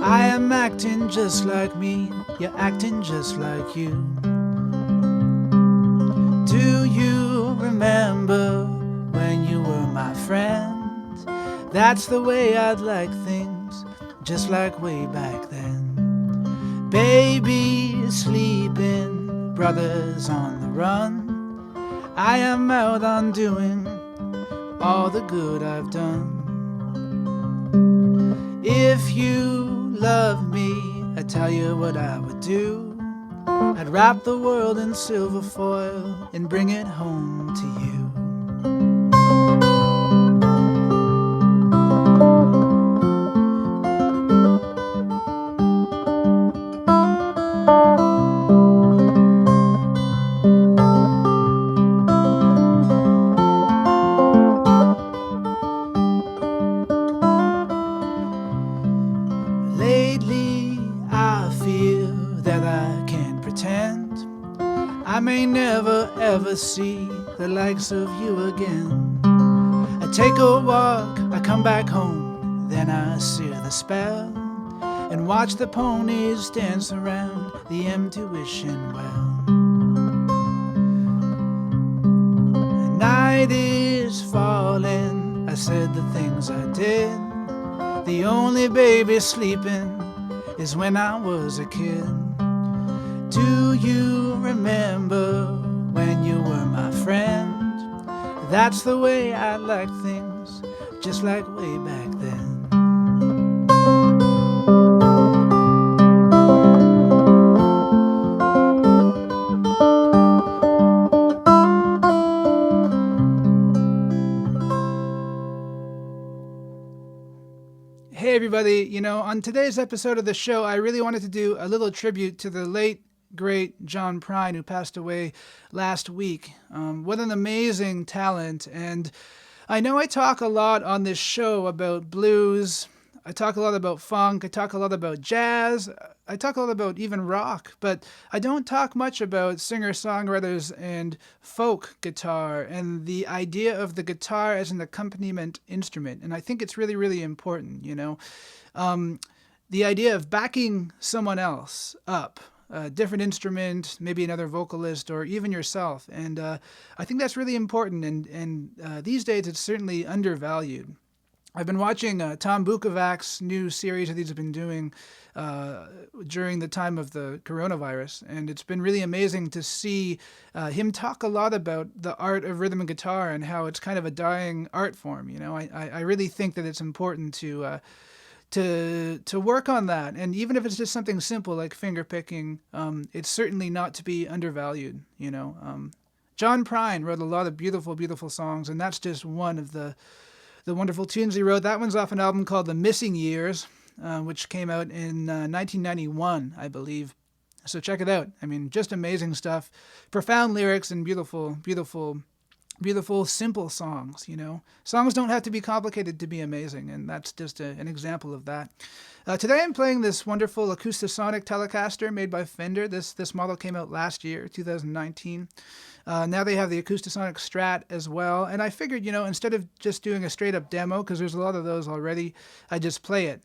I am acting just like me, you're acting just like you. Do you remember when you were my friend? That's the way I'd like things, just like way back then. Baby sleeping, brothers on the run. I am out on doing all the good I've done. If you love me, I tell you what I would do. I'd wrap the world in silver foil and bring it home to you. Lately, I feel that I can't pretend I may never ever see the likes of you again. I take a walk, I come back home, then I sear the spell and watch the ponies dance around the empty wishing well. The night is falling, I said the things I did. The only baby sleeping is when I was a kid. Do you remember when you were my friend? That's the way I like things, just like way back then. Hey everybody, on today's episode of the show, I really wanted to do a little tribute to the late, great John Prine, who passed away last week. What an amazing talent. And I know I talk a lot on this show about blues. I talk a lot about funk. I talk a lot about jazz. I talk a lot about even rock, but I don't talk much about singer-songwriters and folk guitar and the idea of the guitar as an accompaniment instrument. And I think it's really, really important, the idea of backing someone else up, a different instrument, maybe another vocalist, or even yourself. And I think that's really important. And these days, it's certainly undervalued. I've been watching Tom Bukovac's new series that he's been doing during the time of the coronavirus, and it's been really amazing to see him talk a lot about the art of rhythm and guitar and how it's kind of a dying art form. I really think that it's important to work on that, and even if it's just something simple like finger picking, it's certainly not to be undervalued. John Prine wrote a lot of beautiful, beautiful songs, and that's just one of the wonderful tunes he wrote. That one's off an album called The Missing Years, which came out in 1991, I believe. So check it out. I mean, just amazing stuff. Profound lyrics and beautiful, beautiful, beautiful, simple songs, Songs don't have to be complicated to be amazing, and that's just an example of that. Today I'm playing this wonderful Acoustasonic Telecaster made by Fender. This model came out last year, 2019. Now they have the Acoustasonic Strat as well, and I figured, instead of just doing a straight-up demo, because there's a lot of those already, I just play it.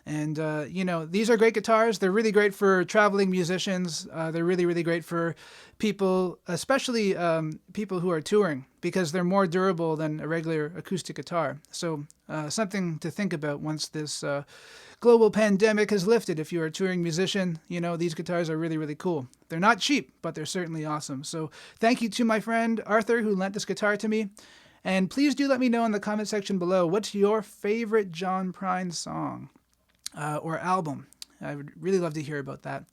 These are great guitars. They're really great for traveling musicians. They're really, really great for people, especially people who are touring, because they're more durable than a regular acoustic guitar. So something to think about once this global pandemic has lifted. If you're a touring musician, these guitars are really, really cool. They're not cheap, but they're certainly awesome. So thank you to my friend Arthur, who lent this guitar to me. And please do let me know in the comment section below, what's your favorite John Prine song or album? I would really love to hear about that.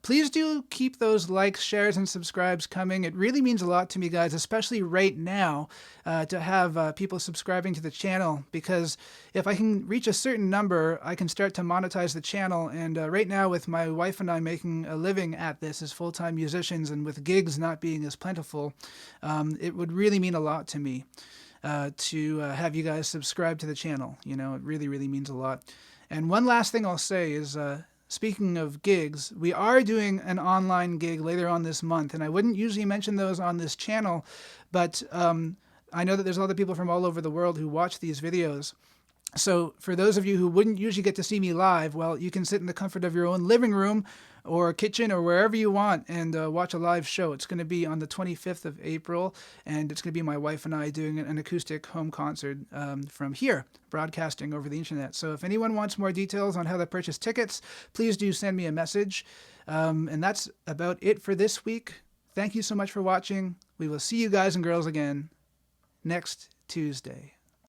Please do keep those likes, shares, and subscribes coming. It really means a lot to me, guys, especially right now, to have people subscribing to the channel, because if I can reach a certain number, I can start to monetize the channel. And right now, with my wife and I making a living at this as full-time musicians, and with gigs not being as plentiful, it would really mean a lot to me to have you guys subscribe to the channel. It really, really means a lot. And one last thing I'll say is, speaking of gigs, we are doing an online gig later on this month, and I wouldn't usually mention those on this channel, but I know that there's a lot of people from all over the world who watch these videos, So for those of you who wouldn't usually get to see me live, well, you can sit in the comfort of your own living room or kitchen or wherever you want and watch a live show. It's going to be on the 25th of April, and it's going to be my wife and I doing an acoustic home concert from here, broadcasting over the internet. So if anyone wants more details on how to purchase tickets, please do send me a message. And that's about it for this week. Thank you so much for watching. We will see you guys and girls again next Tuesday.